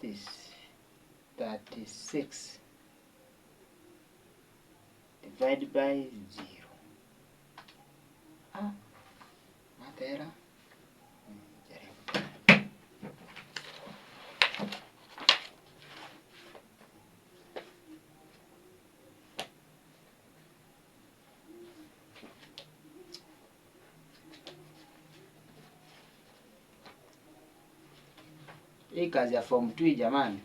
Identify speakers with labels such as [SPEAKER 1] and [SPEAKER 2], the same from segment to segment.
[SPEAKER 1] this 36 divided by 0. Matera. Hii kazi ya form 2 jamani.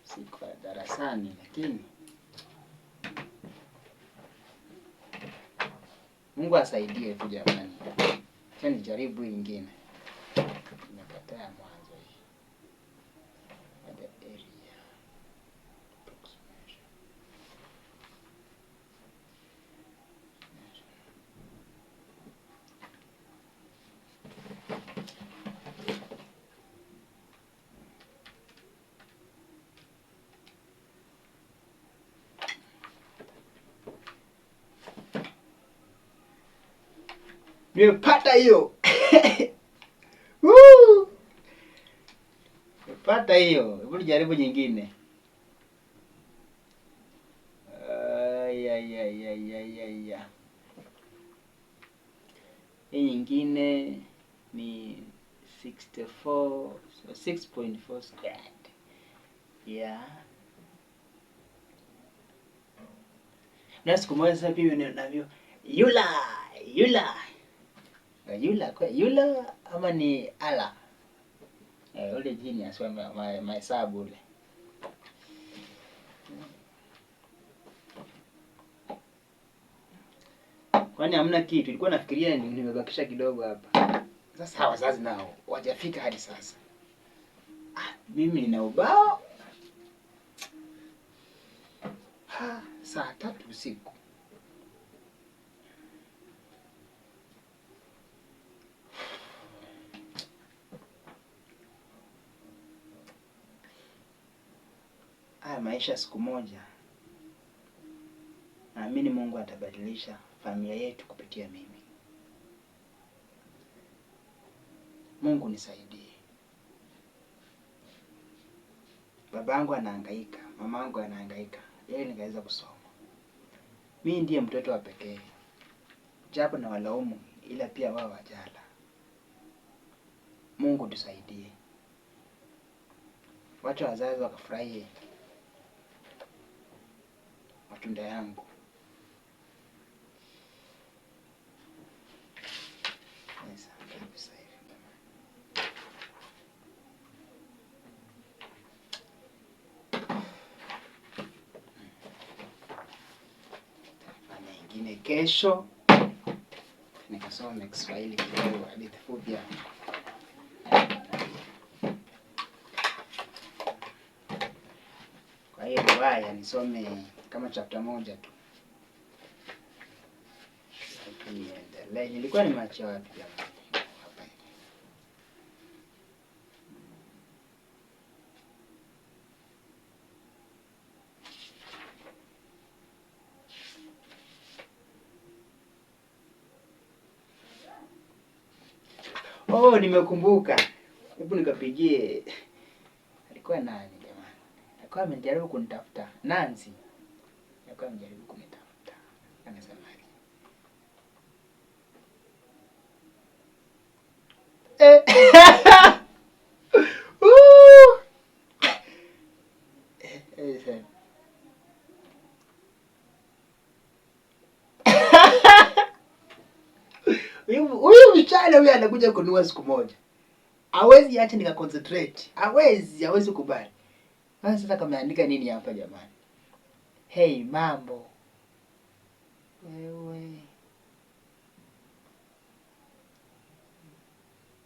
[SPEAKER 1] Siko darasani lakini Mungu asaidie tu jamani. Acha nijaribu nyingine. Nimekataa mwanzo hii. The area approximation. Nimepata hiyo. Nimepata hiyo. Hebu jaribu nyingine. Ya. Hii nyingine ni 64, so 6.4 squared. Yeah. Na siku moja sasa pia navyo Yula ama ni ala. Ule jini aswa mahesabu ule. Kwani hamna kitu? Nilikuwa nafikiria nimebakisha kidogo hapa. Sasa wazazi nao wajafika hadi sasa. Mimi nina ubao. Saa 3 usiku. Maisha siku moja. Naamini Mungu atabadilisha familia yetu kupitia mimi. Mungu nisaidie. Babangu anahangaika, mamangu anahangaika, yeye nikaweza kusoma. Mimi ndiye mtoto wa pekee. Japo na walaumu ila pia wao wajala. Mungu tusaidie. Wacha wazazi wakafurahie matunda yangu. Yes, kabisa hivi. Nyingine kesho nikasoma Kiswahili kidogo hadithi fupi. Kwa hiyo baya nisome kama chapter moja tu. Nilikuwa nimeachia wapi jamani? Hapa. Nimekumbuka. Hebu nikapigie. Alikuwa nani jamani? Alikuwa amejaribu kunitafuta. Nancy. Alikuwa amejaribu kunitafuta. Anasema huyu mchana huyu anakuja kunua siku moja. Hawezi acha nika concentrate. Hawezi kubali. Sasa kameandika nini hapa jamani? Hey, mambo. Wewe.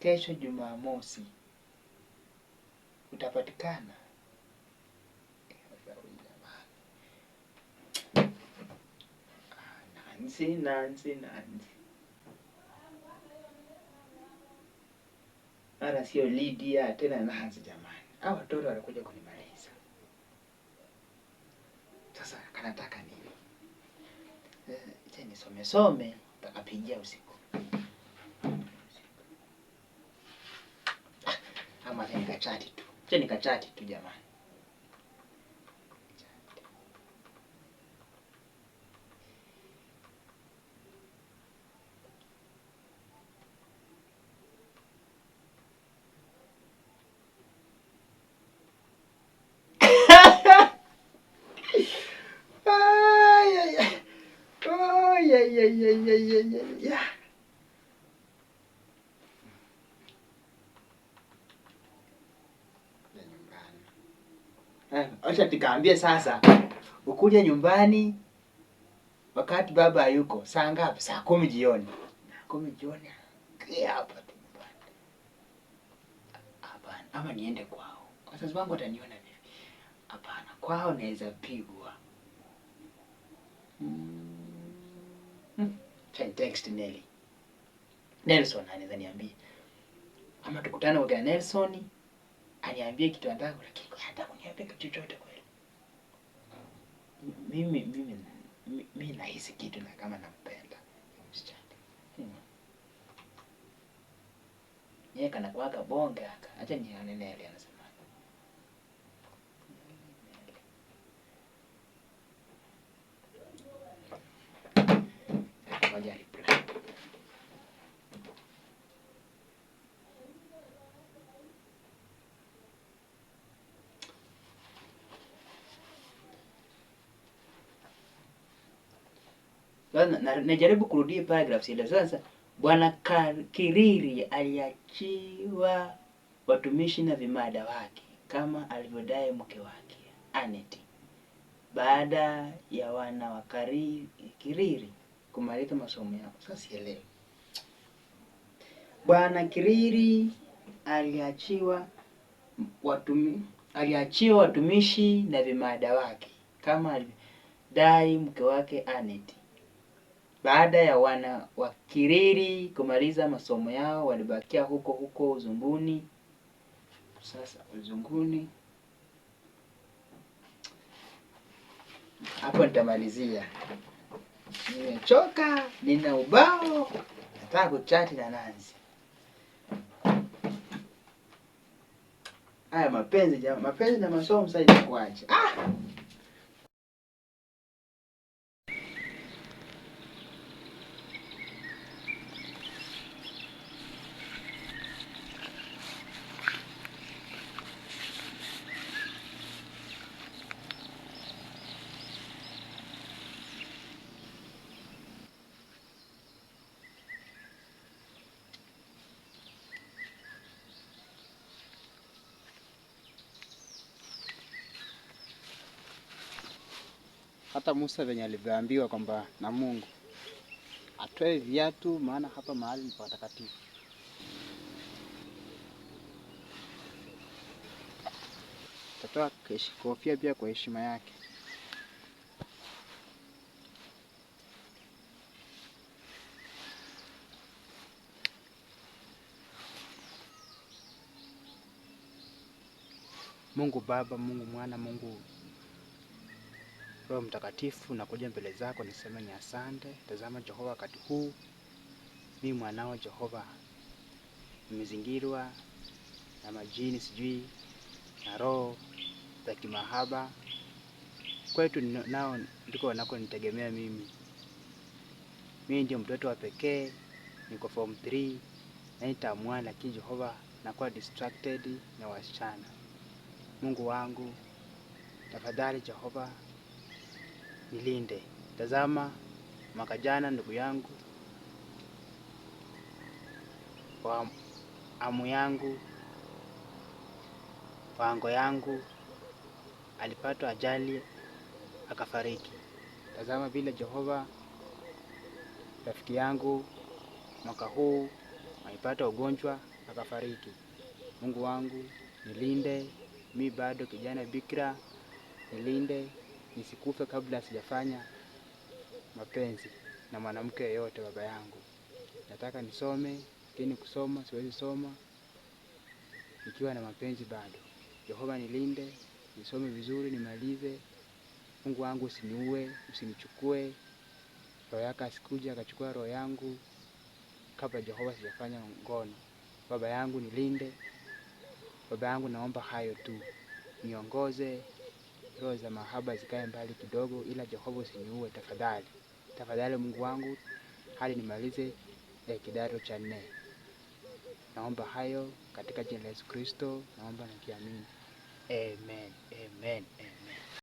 [SPEAKER 1] Kesho Jumamosi utapatikana. Nancy. Ara sio Lydia tena Nancy jamani. Hao watoto wanakuja kunimaliza. Sasa kanataka nini? Nisome takapigia usiku. Ama nikachati tu. Acha nikachati tu jamani. Acha nikaambie sasa, ukuja nyumbani wakati baba hayuko. Saa ngapi? Saa 10 jioni. 10 jioni. Kia hapa tu nyumbani. Hapana, ama niende kwao. Wazazi wangu wataniona vipi? Hapana, kwao naweza pigwa. Text Nelly. Nelson anaweza niambia. Ama tukutane kwa Nelson, aniambie kitu anataka, lakini hata kuniambia kitu chochote kweli. Mimi nahisi kitu na kama nampenda msichana. Yeye kana kuwaka bonge aka. Acha nione Nelly anasema. Ngoja reply. Najaribu kurudia paragraph ile. Sasa Bwana Kiriri aliachiwa watumishi na vimada wake kama alivyodai mke wake Aneti, baada ya wana wa Kiriri kumaliza masomo yao. Sasa sielewi. Bwana Kiriri aliachiwa watumishi na vimada wake kama alivyodai mke wake Aneti, baada ya wana wa Kiriri kumaliza masomo yao walibakia huko uzunguni. Sasa uzunguni hapo nitamalizia. Nimechoka, nina ubao, nataka kuchati na Nancy. Haya mapenzi jamaa, mapenzi na masomo sasa itakuaje?
[SPEAKER 2] Hata Musa venye alivyoambiwa kwamba na Mungu atoe viatu, maana hapa mahali ni patakatifu. Tatoa kofia pia kwa heshima yake. Mungu Baba, Mungu Mwana, Mungu Roho Mtakatifu, nakuja mbele zako niseme ni asante. Tazama Jehova, wakati huu mimi mwanao Jehova nimezingirwa na majini, sijui na roho za kimahaba. Kwetu nao ndiko wanako nitegemea mimi. Mimi ndio mtoto wa pekee, niko form 3 na nitaamua, lakini Jehova nakuwa distracted na wasichana. Mungu wangu, tafadhali Jehova nilinde. Tazama mwaka jana ndugu yangu wa amu yangu, wango yangu alipatwa ajali akafariki. Tazama vile Jehova rafiki yangu mwaka huu alipata ugonjwa akafariki. Mungu wangu nilinde, mimi bado kijana bikira, nilinde nisikufe kabla sijafanya mapenzi na mwanamke yeyote. Baba yangu, nataka nisome, lakini kusoma siwezi soma nikiwa na mapenzi bado. Jehova nilinde, nisome vizuri nimalize. Mungu wangu usiniue, usinichukue. Roho yako asikuja akachukua roho yangu kabla Jehova sijafanya ngono. Baba yangu nilinde, Baba yangu, naomba hayo tu, niongoze, roho za mahaba zikae mbali kidogo, ila Jehova usiniue tafadhali. Tafadhali Mungu wangu, hadi nimalize kidato cha 4. Naomba hayo katika jina la Yesu Kristo, naomba na kiamini. Amen. Amen. Amen.